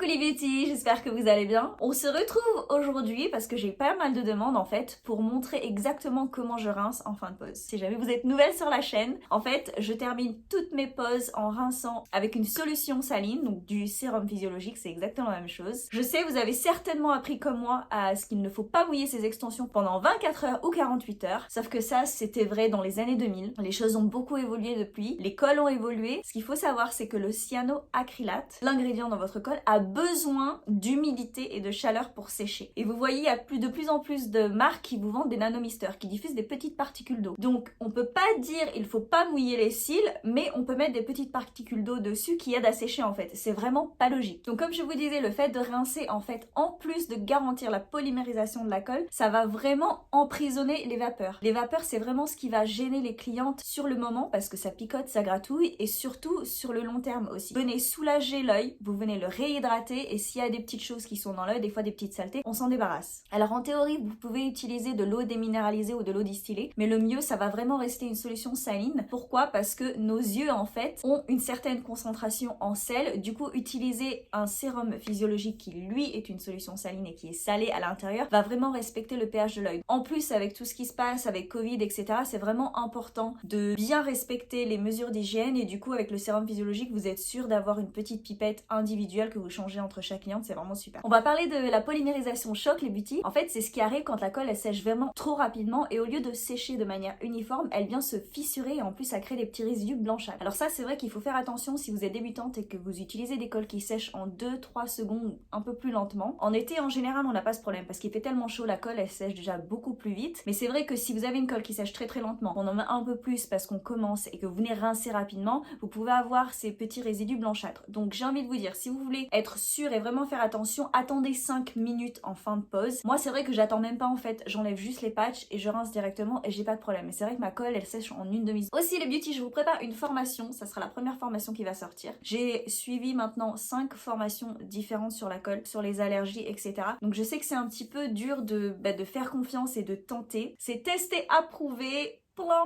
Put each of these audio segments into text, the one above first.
Coucou les beauty, j'espère que vous allez bien. On se retrouve aujourd'hui parce que j'ai pas mal de demandes en fait pour montrer exactement comment je rince en fin de pause. Si jamais vous êtes nouvelle sur la chaîne, en fait je termine toutes mes pauses en rinçant avec une solution saline, donc du sérum physiologique, c'est exactement la même chose. Je sais, vous avez certainement appris comme moi à ce qu'il ne faut pas mouiller ses extensions pendant 24 heures ou 48 heures, sauf que ça c'était vrai dans les années 2000. Les choses ont beaucoup évolué depuis, les cols ont évolué. Ce qu'il faut savoir c'est que le cyanoacrylate, l'ingrédient dans votre colle, a besoin d'humidité et de chaleur pour sécher. Et vous voyez, il y a de plus en plus de marques qui vous vendent des nanomisters, qui diffusent des petites particules d'eau. Donc on peut pas dire il faut pas mouiller les cils, mais on peut mettre des petites particules d'eau dessus qui aident à sécher en fait. C'est vraiment pas logique. Donc comme je vous disais, le fait de rincer en fait, en plus de garantir la polymérisation de la colle, ça va vraiment emprisonner les vapeurs. Les vapeurs, c'est vraiment ce qui va gêner les clientes sur le moment parce que ça picote, ça gratouille et surtout sur le long terme aussi. Venez soulager l'œil, vous venez le réhydrater et s'il y a des petites choses qui sont dans l'œil, des fois des petites saletés, on s'en débarrasse. Alors en théorie, vous pouvez utiliser de l'eau déminéralisée ou de l'eau distillée, mais le mieux, ça va vraiment rester une solution saline. Pourquoi? Parce que nos yeux en fait ont une certaine concentration en sel. Du coup, utiliser un sérum physiologique qui lui est une solution saline et qui est salé à l'intérieur va vraiment respecter le pH de l'œil. En plus, avec tout ce qui se passe, avec Covid, etc., c'est vraiment important de bien respecter les mesures d'hygiène et du coup, avec le sérum physiologique, vous êtes sûr d'avoir une petite pipette individuelle que vous changez entre chaque cliente, c'est vraiment super. On va parler de la polymérisation choc, les beauty. En fait, c'est ce qui arrive quand la colle elle sèche vraiment trop rapidement et au lieu de sécher de manière uniforme, elle vient se fissurer et en plus ça crée des petits résidus blanchâtres. Alors ça, c'est vrai qu'il faut faire attention si vous êtes débutante et que vous utilisez des colles qui sèchent en 2-3 secondes un peu plus lentement. En été, en général, on n'a pas ce problème parce qu'il fait tellement chaud, la colle elle sèche déjà beaucoup plus vite. Mais c'est vrai que si vous avez une colle qui sèche très lentement, on en met un peu plus parce qu'on commence et que vous venez rincer rapidement, vous pouvez avoir ces petits résidus blanchâtres. Donc j'ai envie de vous dire, si vous voulez être sûr et vraiment faire attention, attendez 5 minutes en fin de pause. Moi c'est vrai que j'attends même pas en fait, j'enlève juste les patchs et je rince directement et j'ai pas de problème. Mais c'est vrai que ma colle elle sèche en une demi-seconde. Aussi les beauty, je vous prépare une formation, ça sera la première formation qui va sortir. J'ai suivi maintenant 5 formations différentes sur la colle, sur les allergies, etc. Donc je sais que c'est un petit peu dur de faire confiance et de tenter. C'est testé, approuvé,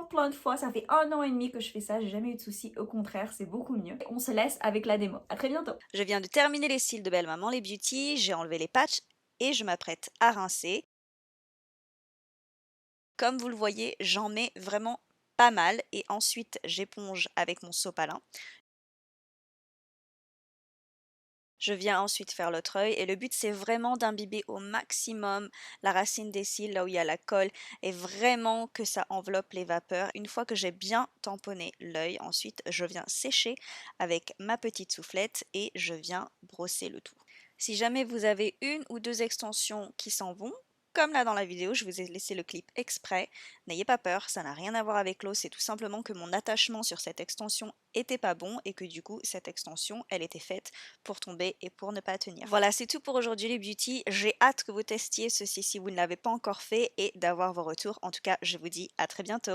plein de fois, ça fait 1 an et demi que je fais ça, j'ai jamais eu de soucis, au contraire, c'est beaucoup mieux. On se laisse avec la démo, à très bientôt. Je viens de terminer les cils de Belle Maman, les beauty, j'ai enlevé les patchs et je m'apprête à rincer. Comme vous le voyez, j'en mets vraiment pas mal et ensuite j'éponge avec mon sopalin. Je viens ensuite faire l'autre œil et le but c'est vraiment d'imbiber au maximum la racine des cils là où il y a la colle et vraiment que ça enveloppe les vapeurs. Une fois que j'ai bien tamponné l'œil, ensuite je viens sécher avec ma petite soufflette et je viens brosser le tout. Si jamais vous avez une ou deux extensions qui s'en vont, comme là dans la vidéo, je vous ai laissé le clip exprès, n'ayez pas peur, ça n'a rien à voir avec l'eau, c'est tout simplement que mon attachement sur cette extension était pas bon et que du coup cette extension elle était faite pour tomber et pour ne pas tenir. Voilà, c'est tout pour aujourd'hui les beauty, j'ai hâte que vous testiez ceci si vous ne l'avez pas encore fait et d'avoir vos retours. En tout cas, je vous dis à très bientôt.